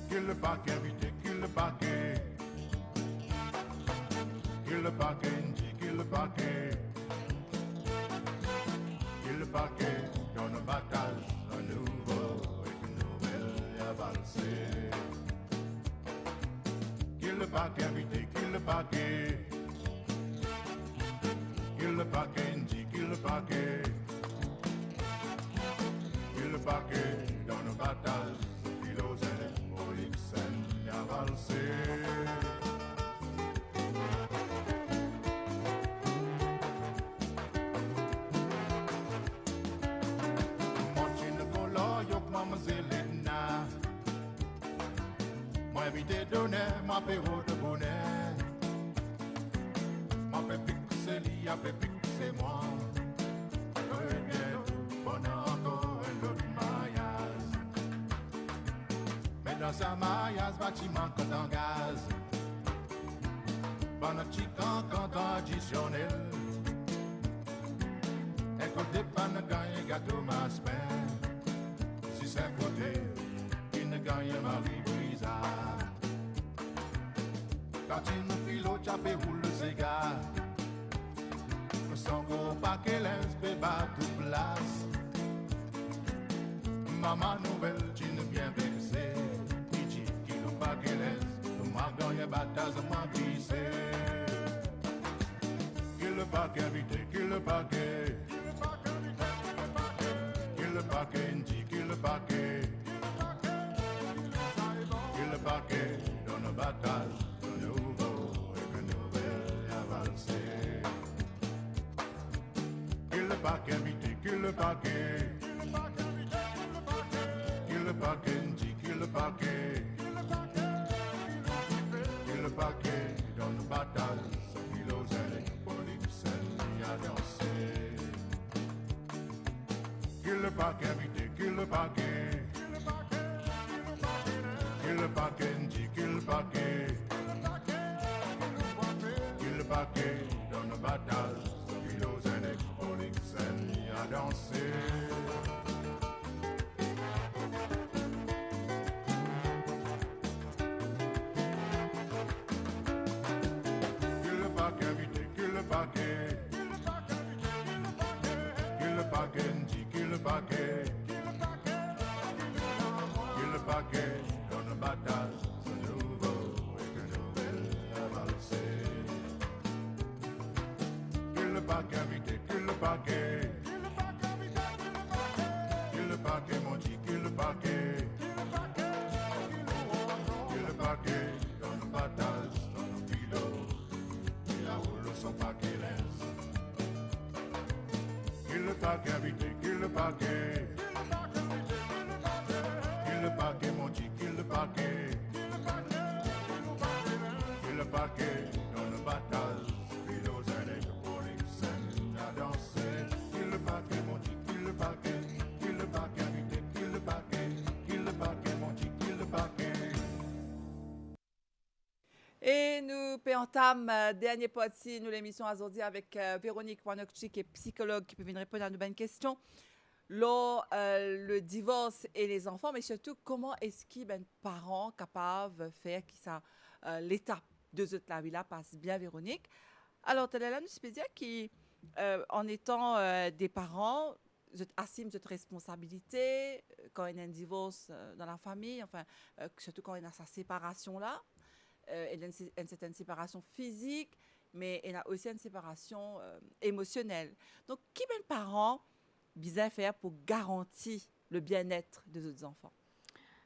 Qu'il le paquet, vite, qu'il le paquet. Qu'il le paquet, qu'il le paquet. Qu'il le paquet, dans le bataille, un nouveau et une nouvelle avancée. Kill le paquet, vite, kill le paquet. Kill le paquet, kill le paquet. Kill le paquet, dans le bataille, philosène, polixène, avancé. Mon chine color, yok mademoiselle na. Moi éviter donner, ma péro de bonheur. Ma fait fixer, l'y a fait fixer moi. Pendant encore un autre maillage. Mais dans sa maillage, bâtiment que dans gaz. Pendant chican, quand additionnel. Écoutez pas ne gagne gâteau maspin. Si c'est côté, il ne gagne Marie Brizard. Quand il nous file chapé roule le cigare. Sans gros paquet l'inspect bat tout place. Maman nouvelle, tu ne bien versé. Piti, qui nous paquet l'inspect. Le magan y'a bataz, moi glissé. Qu'il le paquet invité, qu'il le paquet. Qu'il le paquet ndi, qu'il le paquet. Qu'il le paquet, dans le bataz. Paquet invité, qu'il le paquet, qu'il le paquet, dit qu'il le paquet, qu'il le paquet, dans le bataille, ce philosène, Polyxène, y a dansé. Qu'il le paquet invité, qu'il le paquet, qu'il le paquet, dit qu'il le paquet, qu'il le paquet, dans le bataille, ce philosène, à danser. Qu'il le paquet invité, qu'il le paquet, qu'il le paquet dit, qu'il le paquet, qu'il le paquet dans le battage, ce nouveau et que nouvelle avancée. Qu'il le paquet invité, qu'il le paquet. Paquet, mon dit qu'il le paquet, qu'il le paquet, dans le battage, dans le philo, il a roulé son paquet lens. Qu'il le paquet invité, qu'il le paquet, qu'il le paquet, mon dit qu'il le paquet, qu'il le paquet, dans le battage, philo, zéné, Polyxène, a dansé. Qu'il le paquet, mon dit qu'il le paquet. Et nous entame dernier podcast, nous l'émission aujourd'hui avec Véronique Wanokchi, qui est psychologue, qui peut venir répondre à nos bonnes questions. Là, le divorce et les enfants, mais surtout, comment est-ce qu'ils, parents, capables de faire que ça, l'étape de toute la vie là passe bien, Véronique. Alors, tu es là, nous peux dire qu'en étant des parents, vous assumez cette responsabilité quand il y a un divorce dans la famille, enfin, surtout quand il y a sa séparation là. Il y a une certaine séparation physique, mais il y a aussi une séparation émotionnelle. Donc, qui les parents bien faire pour garantir le bien-être des autres enfants?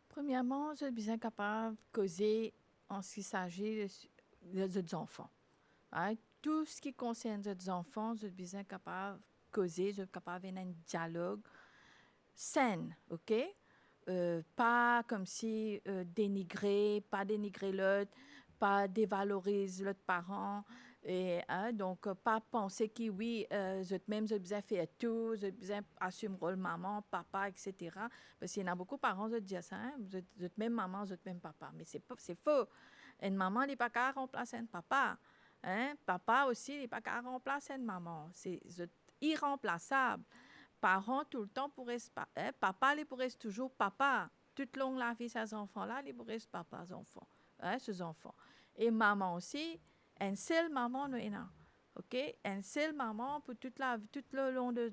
Premièrement, je suis bien capable de causer en ce qui s'agit des autres enfants. Hein? Tout ce qui concerne les autres enfants, je suis bien capable de causer, je suis capable d'avoir un dialogue sain, ok? Pas comme si pas dénigrer l'autre, pas dévaloriser l'autre parent. Et, donc, pas penser que oui, je besoin faire tout, je besoin assumer le rôle maman, papa, etc. Parce qu'il y en a beaucoup de parents qui disent ça, hein? Vous êtes même maman, vous êtes même papa. Mais c'est faux. Une maman n'est pas qu'à remplacer un papa. Hein? Papa aussi n'est pas qu'à remplacer une maman. C'est irremplaçable. Parents, tout le temps, papa, il pourrait toujours papa. Toute longue la vie, ces enfants-là, ils pourraient papa, ces enfants. Et maman aussi, une seule maman, nous avons. OK? Une seule maman pour tout le long de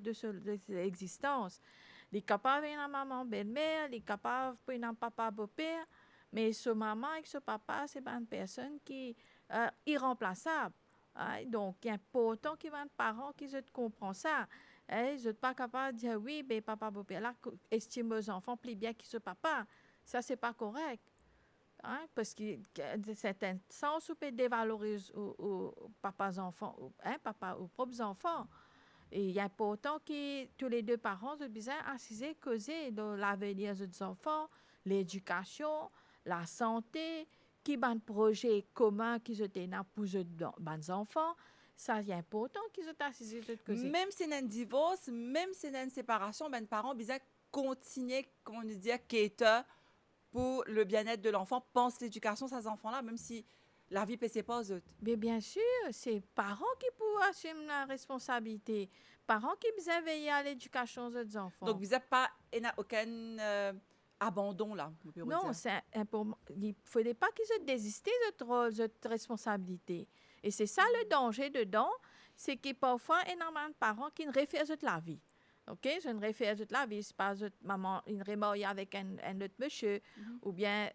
l'existence. Les capables d'une maman belle-mère, les capables pour un papa beau-père, mais ce maman et ce papa, c'est une personne qui est irremplaçable. Hein? Donc, il est important qu'il y ait un parent qui comprend ça. Hein? Je ne suis pas capable de dire oui, mais papa beau-père, là, estime aux enfants plus bien que ce papa. Ça, ce n'est pas correct. Hein? Parce que c'est un sens où on peut dévaloriser aux papas enfants, aux propres enfants. Et il est important que tous les deux parents soient bien assisés, causer de l'avenir des enfants, l'éducation, la santé, qui ont un projet commun qui sont pour les enfants. Ça, c'est important qu'ils soient assisés de causer. Même si y a un divorce, même si y a une séparation, les parents bien continuer, comme on dit, pour le bien-être de l'enfant, pense l'éducation de ces enfants-là, même si la vie ne pas aux autres. Mais bien sûr, c'est les parents qui peuvent assumer la responsabilité. Parents qui besoin veiller à l'éducation des enfants. Donc, vous n'avez pas, il n'y a aucun abandon là, on peut Non, dire. c'est important. Il ne faudrait pas qu'ils se désistent de cette rôle, de cette responsabilité. Et c'est ça le danger dedans, c'est que parfois, il y a énormément de parents qui ne réfèrent toute la vie. OK? Je ne réfère toute la vie. C'est pas maman, une remariée avec un autre monsieur. Mhm. Ou bien,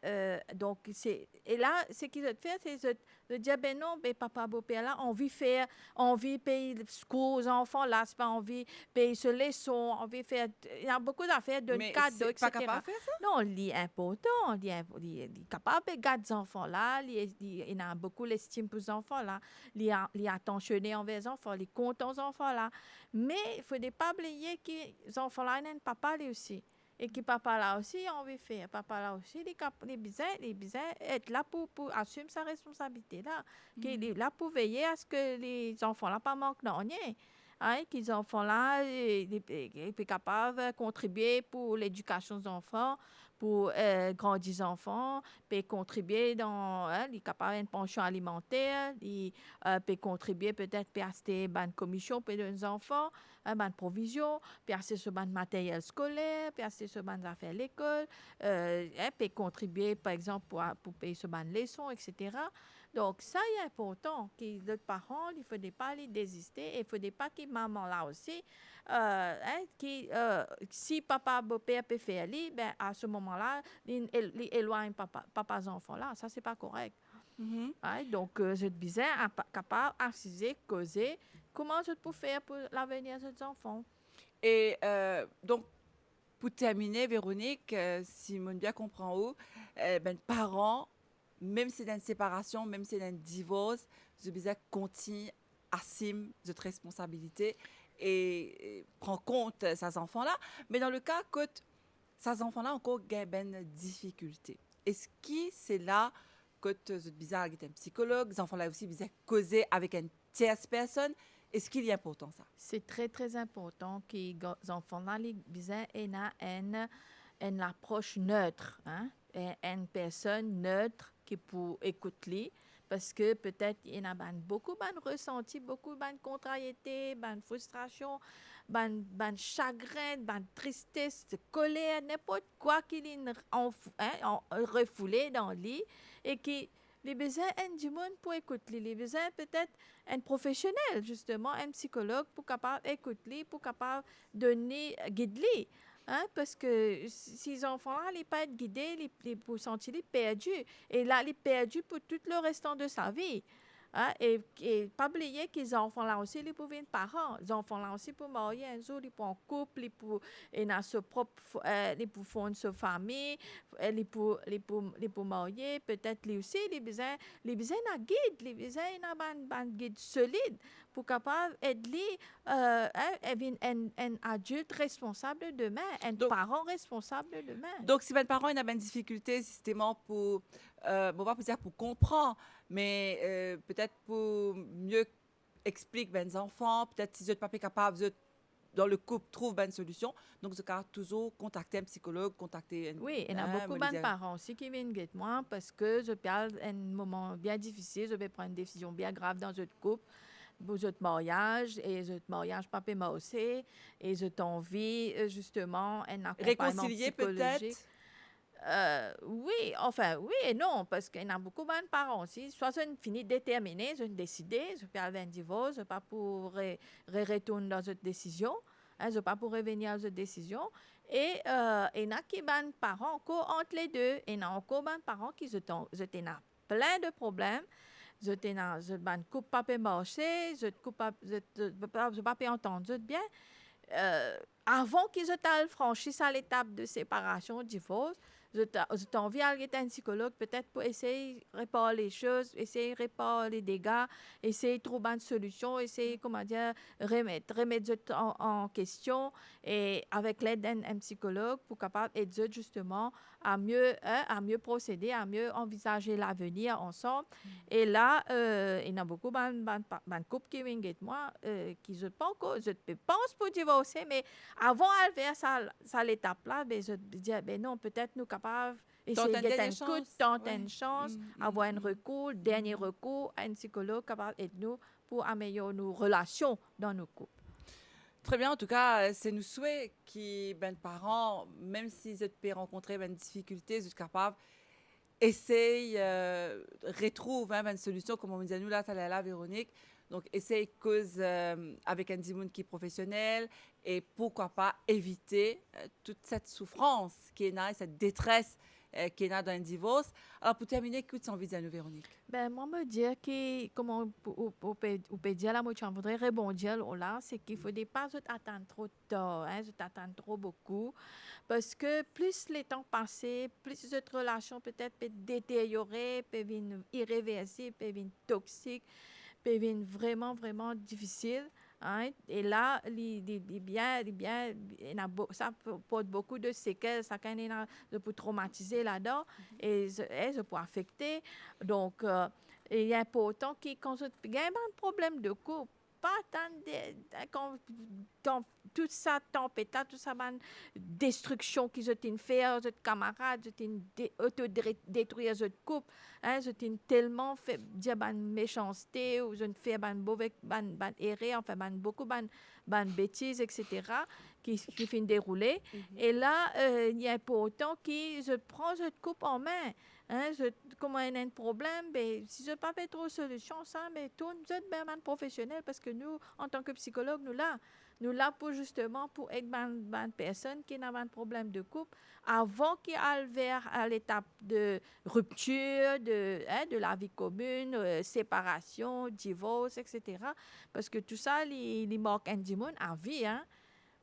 donc, c'est. Et là, ce qu'ils ont fait, c'est de dire, ben non, ben papa, beau-père, là, on veut payer le secours aux enfants, là, c'est pas envie payer ce leçon, on veut faire. Il y a beaucoup d'affaires, de Mais cadeaux, c'est pas etc. capable de faire ça? Non, il est important, il est capable de garder les enfants là, il a beaucoup l'estime pour les enfants là, il est attentionné envers les enfants, il est content aux enfants là. Mais il ne faut pas oublier que les enfants là, ils ont un papa là aussi. Et que papa là aussi, on veut faire. Papa là aussi, il a besoin être là pour assumer sa responsabilité là. Qu'il est là pour veiller à ce que les enfants là pas manquent de rien. Hein, que les enfants là, ils sont capables de contribuer pour l'éducation des enfants, pour grandir les enfants, peut contribuer dans, il est capable d'une pension alimentaire, il peut contribuer peut-être pour acheter une commission pour les enfants, une provision, pour acheter ce matériel scolaire, pour acheter ce affaires à l'école, peut contribuer par exemple pour payer ce leçon, etc. Donc, ça est important que les parents, il ne faudrait pas les désister et il ne faudrait pas que maman là aussi, si papa, beau-père peut faire, ben, à ce moment-là, il éloigne papa les enfants là. Ça, c'est pas correct. Mhm. Hein. Donc, je suis capable d'assiser, causer, comment je peux faire pour l'avenir de ces enfants. Et donc, pour terminer, Véronique, si mon bien comprend où, ben, parents, même si c'est une séparation, même si c'est un divorce, je disais continue, assume cette responsabilité et prend compte de ces enfants-là. Mais dans le cas que ces enfants-là encore ont une difficulté, est-ce que c'est là que je bizarre avec un psychologue, les enfants-là aussi bizarre causer avec une tierce personne, est-ce qu'il est important ça? C'est très, très important que les enfants-là, les besoins aient une approche neutre, hein? Une personne neutre qui peut écouter, parce que peut-être il y en a beaucoup de ressentis, beaucoup de contrariétés, de frustration, de chagrin, de tristesse, de colère, n'importe quoi qu'il est refoulé dans le lit et qui les besoins du monde pour écouter, les besoins peut-être un professionnel, justement, un psychologue pour capable écouter, pour capable donner, guider. Hein, parce que si les enfants-là n'allaient pas être guidés, les pour sentir perdus. Et là, les perdus pour tout le restant de sa vie. Hein, et pas oublier que les enfants-là aussi, ils peuvent être parents. Les enfants-là aussi, pour marier un jour, ils peuvent en couple, ils peuvent fonder sa famille, ils peuvent marier. Peut-être les aussi, les besoins d'un guide, les besoins d'un guide solide pour capable aider un adulte responsable de demain, un Donc, parent responsable de demain. Donc, si votre parent a une difficulté, justement, pour, bon, pas pour dire pour comprendre, mais peut-être pour mieux expliquer aux enfants, peut-être si vous n'êtes pas capable, vous êtes dans le couple, trouve une solution. Donc, vous pouvez toujours contacter un psychologue, contacter un... Oui, il y a beaucoup de parents aussi qui viennent avec moi parce que je parle un moment bien difficile, je vais prendre une décision bien grave dans notre couple. Pour votre mariage, et votre mariage papa m'a aussi, et je t'envie justement un accompagnement réconcilier psychologique. peut-être? Oui, enfin, oui et non, parce qu'il y a beaucoup de parents aussi. Soit je finis déterminé, je décidé, je peux avoir un divorce, je ne pas pour retourner dans cette décision, je ne pas pour revenir à cette décision. Et il y a qui des parents encore entre les deux, et il y a encore des parents qui ont plein de problèmes. Je suis dans une coupe papier marché, je ne pas entendre bien. Avant qu'ils aient franchi l'étape de séparation, divorce, j'ai envie d'aller un psychologue peut-être pour essayer de réparer les choses, essayer de réparer les dégâts, essayer de trouver une solution, essayer, remettre en question et avec l'aide d'un psychologue pour capable aider justement à mieux procéder, à mieux envisager l'avenir ensemble. Et là, il y a beaucoup de couples qui viennent avec moi qui je pense pour divorcer, mais avant de faire ça l'étape là, ben, je dis ben non, peut-être nous capables essayer de Tenter gagner une un coup, chance. tenter Ouais. une chance, Mm, avoir un mm, recours, dernier recours, un psychologue capable d'aider nous pour améliorer nos relations dans nos couples. Très bien, en tout cas, c'est nous souhaitons que ben parents, même s'ils peuvent rencontrer ben difficultés, sont capables essaye retrouve hein, une solution comme on disait nous là, là Véronique. Donc essaye cause avec un Dimoun qui est professionnel et pourquoi pas éviter toute cette souffrance qui est là, cette détresse qui est là dans un divorce. Alors pour terminer, écoute, envie de dire nous Véronique. Ben, moi, me dire que, comment on peut dire, là, moi, je voudrais répondre là, c'est qu'il ne faut pas attendre trop tard, hein, attendre trop beaucoup, parce que plus les temps passent, plus cette relation peut-être peut détériorer, peut devenir irréversible, peut devenir toxique, peut devenir vraiment, vraiment difficile. Hein. Et là, ça porte beaucoup de séquelles, ça peut traumatiser là-dedans et ça peut affecter. Donc, il est important que quand il y a un problème de couple, pas attendre quand tout ça tempête, tout ça, destruction qu'ils ont fait, aux autres camarades, autodétruire les couple, hein, ils ont tellement fait dire méchanceté, ou ils ont fait mauvais, erreur, enfin beaucoup bêtises, etc., qui finissent dérouler. Et là, il est important qu'ils prennent cette coupe en main. Hein, comment il y a un problème, ben, si je n'ai pas fait trop de solutions, ça, mais tout nous êtes bien professionnels parce que nous, en tant que psychologues, nous là pour justement pour aider une personne qui n'a pas un problème de couple avant qu'il aille vers à l'étape de rupture, de la vie commune, séparation, divorce, etc. Parce que tout ça, il manque un dimanche à vie, hein.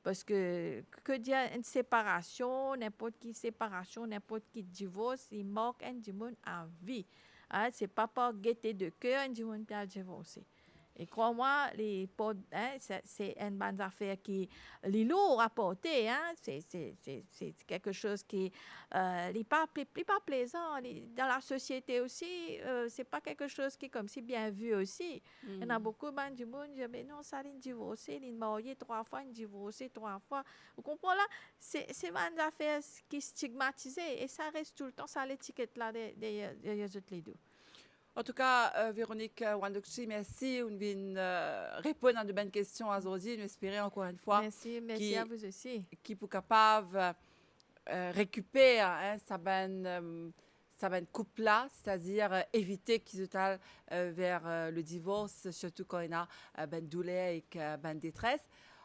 Parce que dire une séparation, n'importe qui séparation, n'importe qui divorce, il manque un dimanche à vie. Hein, c'est pas par gaieté de cœur un dimanche qui a divorcé. Et crois-moi, hein, c'est une bonne affaire qui est lourd à porter. Hein, c'est quelque chose qui n'est pas plaisant. Dans la société aussi, c'est pas quelque chose qui est comme si bien vu aussi. Il y en a beaucoup du monde qui disent, mais non, ça, il est divorcé, il est marié 3 fois, il est divorcé 3 fois. Vous comprenez là? C'est une affaire qui est stigmatisée et ça reste tout le temps, ça l'étiquette là des les deux. En tout cas, Véronique Wandokchi, merci. On vient répondre à de bonnes questions aujourd'hui. Nous espérons encore une fois Merci à vous aussi. qui pour capable récupérer hein, sa bonne couple là, c'est-à-dire éviter qu'ils aillent vers le divorce, surtout quand il y a ben douleur et ben détresse.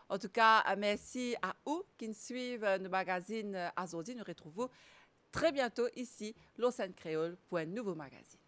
En tout cas, merci à vous qui nous suivent nos magazines aujourd'hui. Nous retrouvons très bientôt ici, Lausanne Créole, pour un nouveau magazine.